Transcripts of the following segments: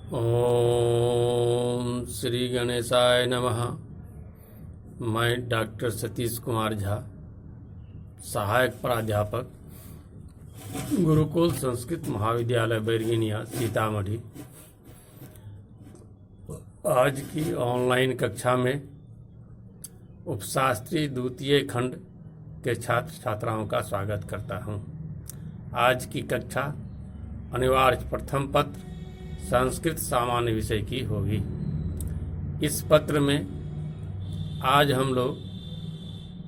ओम श्री गणेशाय नमः। मैं डॉक्टर सतीश कुमार झा, सहायक प्राध्यापक, गुरुकुल संस्कृत महाविद्यालय बैरगनिया, सीतामढ़ी। आज की ऑनलाइन कक्षा में उपशास्त्री द्वितीय खंड के छात्र छात्राओं का स्वागत करता हूं। आज की कक्षा अनिवार्य प्रथम पत्र संस्कृत सामान्य विषय की होगी। इस पत्र में आज हम लोग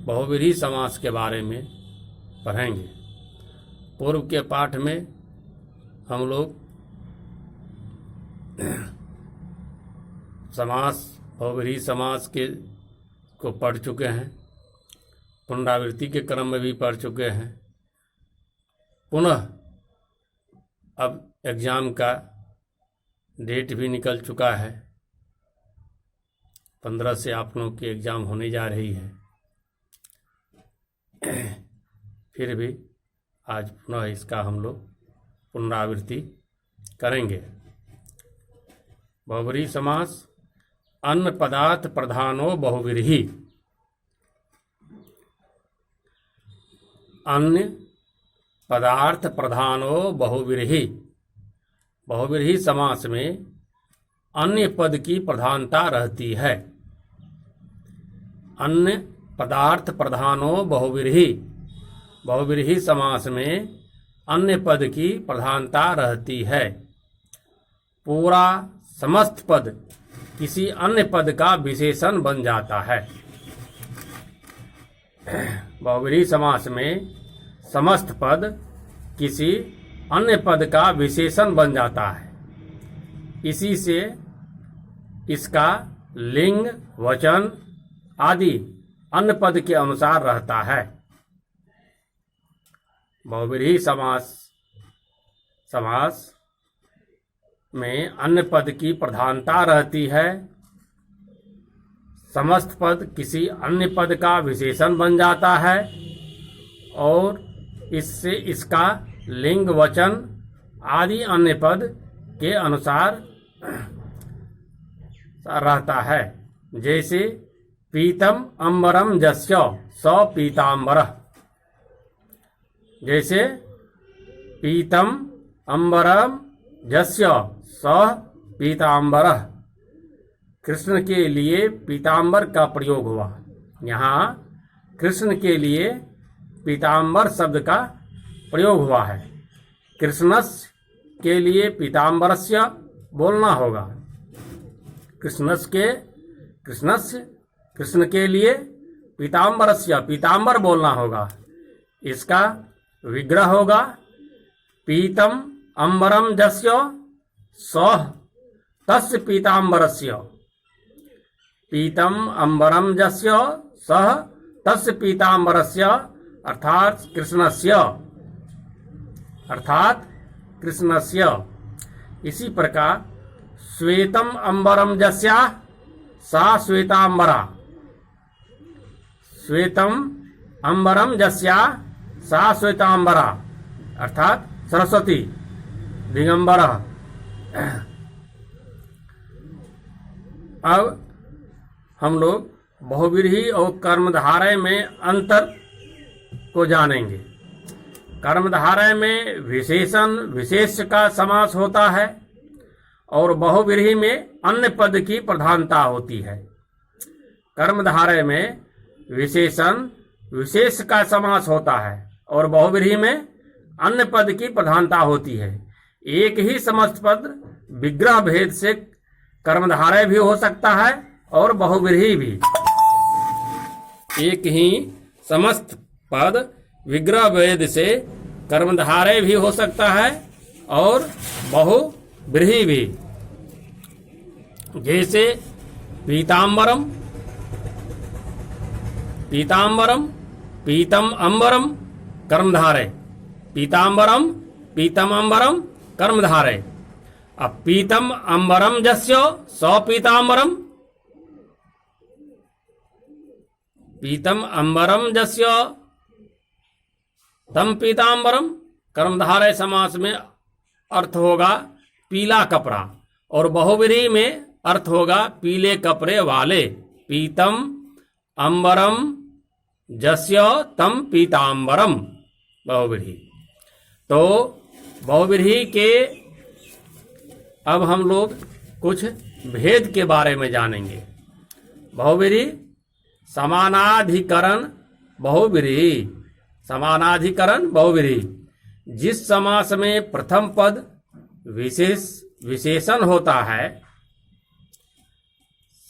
बहुव्रीहि समास के बारे में पढ़ेंगे। पूर्व के पाठ में हम लोग बहुव्रीहि समास को पढ़ चुके हैं, पुनरावृत्ति के क्रम में भी पढ़ चुके हैं। पुनः अब एग्ज़ाम का डेट भी निकल चुका है। 15 से आप लोगों की एग्ज़ाम होने जा रही है। फिर भी आज पुनः इसका हम लोग पुनरावृत्ति करेंगे। बहुव्रीहि समास। अन्न पदार्थ प्रधानो बहुव्रीहि। अन्य पदार्थ प्रधानो बहुव्रीहि। बहुव्रीहि समास में अन्य पद की प्रधानता रहती है। अन्य पदार्थ प्रधानो बहुव्रीहि। बहुव्रीहि समास में अन्य पद की प्रधानता रहती है। पूरा समस्त पद किसी अन्य पद का विशेषण बन जाता है। बहुव्रीहि समास में समस्त पद किसी अन्य पद का विशेषण बन जाता है। इसी से इसका लिंग, वचन आदि अन्य पद के अनुसार रहता है। बहुव्रीहि समास में अन्य पद की प्रधानता रहती है। समस्त पद किसी अन्य पद का विशेषण बन जाता है और इससे इसका लिंग, वचन आदि अन्य पद के अनुसार रहता है। जैसे पीतम अंबरम यस्य स पीतांबरः। जैसे पीतम अंबरम यस्य स पीतांबरः। कृष्ण के लिए पीतांबर का प्रयोग हुआ। यहाँ कृष्ण के लिए पीतांबर शब्द का प्रयोग हुआ है। कृष्णस्य के लिए पीतांबरस्य बोलना होगा। कृष्ण के लिए पीतांबरस्य पीतांबर बोलना होगा। इसका विग्रह होगा पीतम अंबरम यस्य सः तस्य पीतांबरस्य। पीतम अंबरम यस्य सः तस्य पीतांबरस्य अर्थात कृष्णस्य। इसी प्रकार श्वेतम अंबरम यस्याः सा श्वेतांबरा। श्वेतम अंबरम यस्याः सा श्वेतांबरा अर्थात सरस्वती, दिगंबरा। अब हम लोग बहुव्रीहि और कर्मधारय में अंतर को जानेंगे। कर्मधारय में विशेषण विशेष्य का समास होता है और बहुव्रीहि में अन्य पद की प्रधानता होती है। कर्मधारय में विशेषण विशेष्य का समास होता है और बहुव्रीहि में अन्य पद की प्रधानता होती है। एक ही समस्त पद विग्रह भेद से कर्मधारय भी हो सकता है और बहुव्रीहि भी। एक ही समस्त पद विग्रह भेद से कर्मधारय भी हो सकता है और बहुव्रीहि भी। जैसे पीतांबरम, पीतम अंबरम कर्मधारय। पीतांबरम, पीतम अंबरम कर्मधारय। अब पीतम अंबरम यस्य स पीतांबरम। पीतम अंबरम यस्य तम पीतांबरम कर्मधारय समास में अर्थ होगा पीला कपड़ा और बहुव्रीहि में अर्थ होगा पीले कपड़े वाले, पीतम अंबरम जस्य तम पीतांबरम बहुव्रीहि। तो बहुव्रीहि के अब हम लोग कुछ भेद के बारे में जानेंगे। बहुव्रीहि समानाधिकरण बहुव्रीहि, समानाधिकरण बहुव्रीहि, जिस समास में प्रथम पद विशेषण होता है,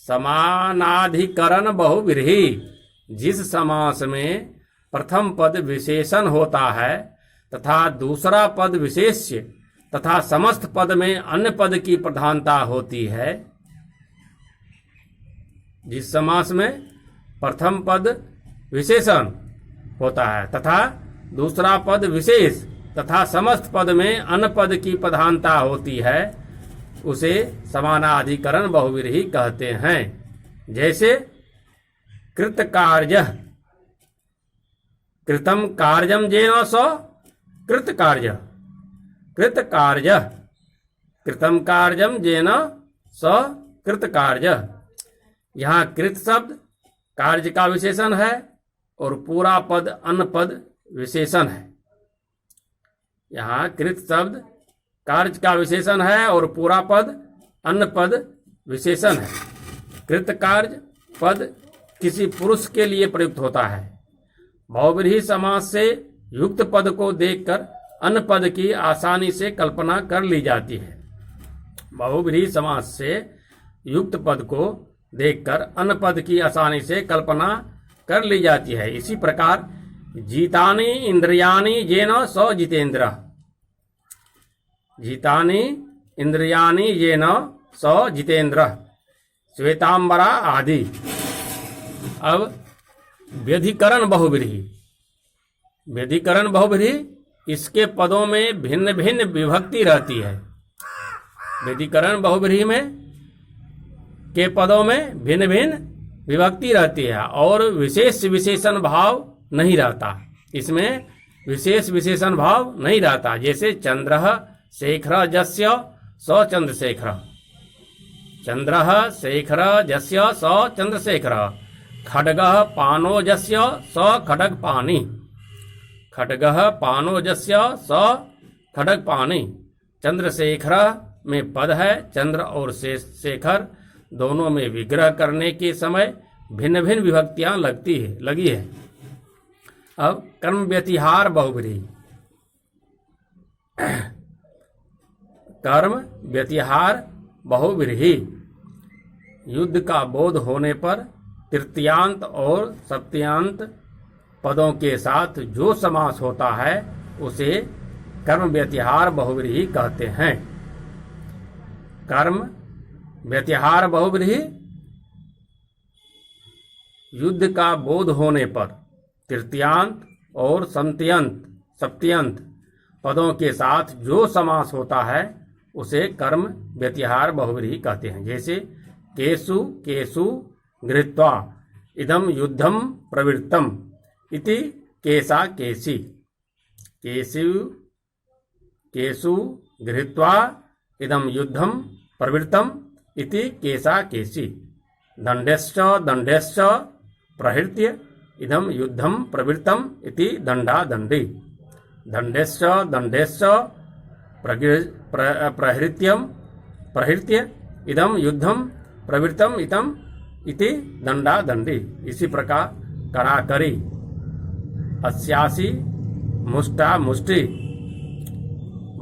समानाधिकरण बहुव्रीहि, जिस समास में प्रथम पद विशेषण होता है तथा दूसरा पद विशेष्य तथा समस्त पद में अन्य पद की प्रधानता होती है, जिस समास में प्रथम पद विशेषण होता है तथा दूसरा पद विशेष तथा समस्त पद में अन्य पद की प्रधानता होती है, उसे समानाधिकरण बहुव्रीहि कहते हैं। जैसे कृतकार्यः, कृतम कार्यम येन स कृतकार्यः, कृतकार्यः, कृतम कार्यम येन स कृतकार्यः। यहाँ कृत शब्द कार्य का विशेषण है और पूरा पद अन्य पद विशेषण है। यहाँ कृत शब्द कार्य का विशेषण है और पूरा पद अन्य पद विशेषण है। कृत कार्य पद किसी पुरुष के लिए प्रयुक्त होता है। बहुव्रीहि समास से युक्त पद को देखकर अन्य पद की आसानी से कल्पना कर ली जाती है। बहुव्रीहि समास से युक्त पद को देखकर अन्य पद की आसानी से कल्पना कर ली जाती है। इसी प्रकार जीतानि इंद्रियाणि येन स जितेन्द्रः, जीतानि इंद्रियाणि येन स जितेन्द्रः, श्वेतांबरा आदि। अब व्यधिकरण बहुव्रीहि, व्यधिकरण बहुव्रीहि, इसके पदों में भिन्न भिन्न विभक्ति रहती है। व्यधिकरण बहुव्रीहि में के पदों में भिन्न भिन्न विभक्ति रहती है और विशेष विशेषण भाव नहीं रहता। इसमें विशेष विशेषण भाव नहीं रहता। जैसे चंद्रः शेखरः जस्य स चंद्रशेखरः, चंद्रः शेखरः जस्य स चंद्रशेखरः, खड्गः पाणो जस्य स खड्गपाणि, खड्गः पाणो जस्य स खड्गपाणि। चंद्रशेखरः में पद है, चंद्र और शेखर दोनों में विग्रह करने के समय भिन्न भिन्न विभक्तियां लगी है। अब कर्म व्यतिहार बहुव्रीहि, कर्म व्यतिहार बहुव्रीहि, युद्ध का बोध होने पर तृतीयांत और सप्तयांत पदों के साथ जो समास होता है उसे कर्म व्यतिहार बहुव्रीहि कहते हैं। कर्म व्यतिहार बहुव्रीहि, युद्ध का बोध होने पर तृतीयांत और सप्तयंत पदों के साथ जो समास होता है उसे कर्म व्यतिहार बहुव्रीहि कहते हैं। जैसे केषु केषु गृहीत्वा इदं युद्धं प्रवृत्तम इति केशा केशी, केषु केषु गृहीत्वा इदं युद्धं प्रवृत्तम इति केशा केशी, दंडेश्च दंडेश्च प्रहृत्य इदं युद्धं प्रवृत्तम इति दंडा दंडी, दंडेश्च दंडेश्च प्रहृत्य इदं युद्धं प्रवृत्तम इति दंडा दंडी। इसी प्रकार कराकरी, अस्यासी मुष्टा मुष्टि,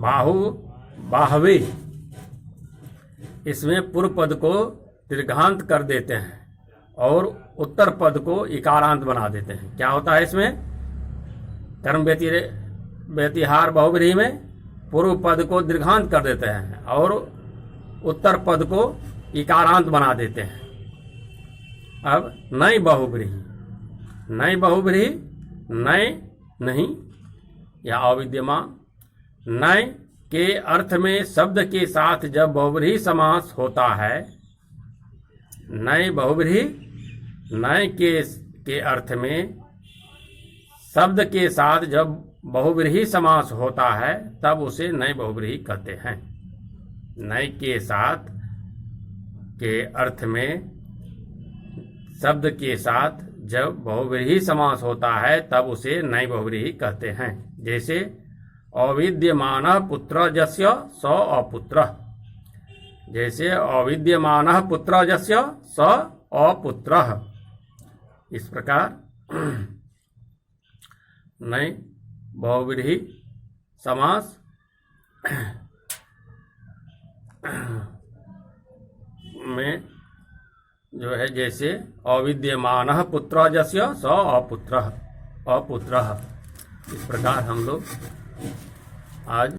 बाहु बाहवे, इसमें पूर्व पद को दीर्घांत कर देते हैं और उत्तर पद को इकारांत बना देते हैं। क्या होता है इसमें? कर्म व्यतिहार बहुव्रीहि में पूर्व पद को दीर्घांत कर देते हैं और उत्तर पद को इकारांत बना देते हैं। अब नई बहुव्रीहि, नई बहुव्रीहि, नए नहीं या अविद्यमान, नए के अर्थ में शब्द के साथ जब बहुव्रीहि समास होता है, नए बहुव्रीहि, नए के अर्थ में शब्द के साथ जब बहुव्रीहि समास होता है तब उसे नए बहुव्रीहि कहते हैं। नय के साथ के अर्थ में शब्द के साथ जब बहुव्रीहि समास होता है तब उसे नय बहुव्रीहि कहते हैं। जैसे अविद्यमानः पुत्रः यस्य स अपुत्रः। जैसे अविद्यमानः पुत्रः यस्य स अपुत्रः। इस प्रकार नय बहुव्रीहि समास में जो है, जैसे अविद्यमानः पुत्रः यस्य स अपुत्रः। इस प्रकार हम लोग आज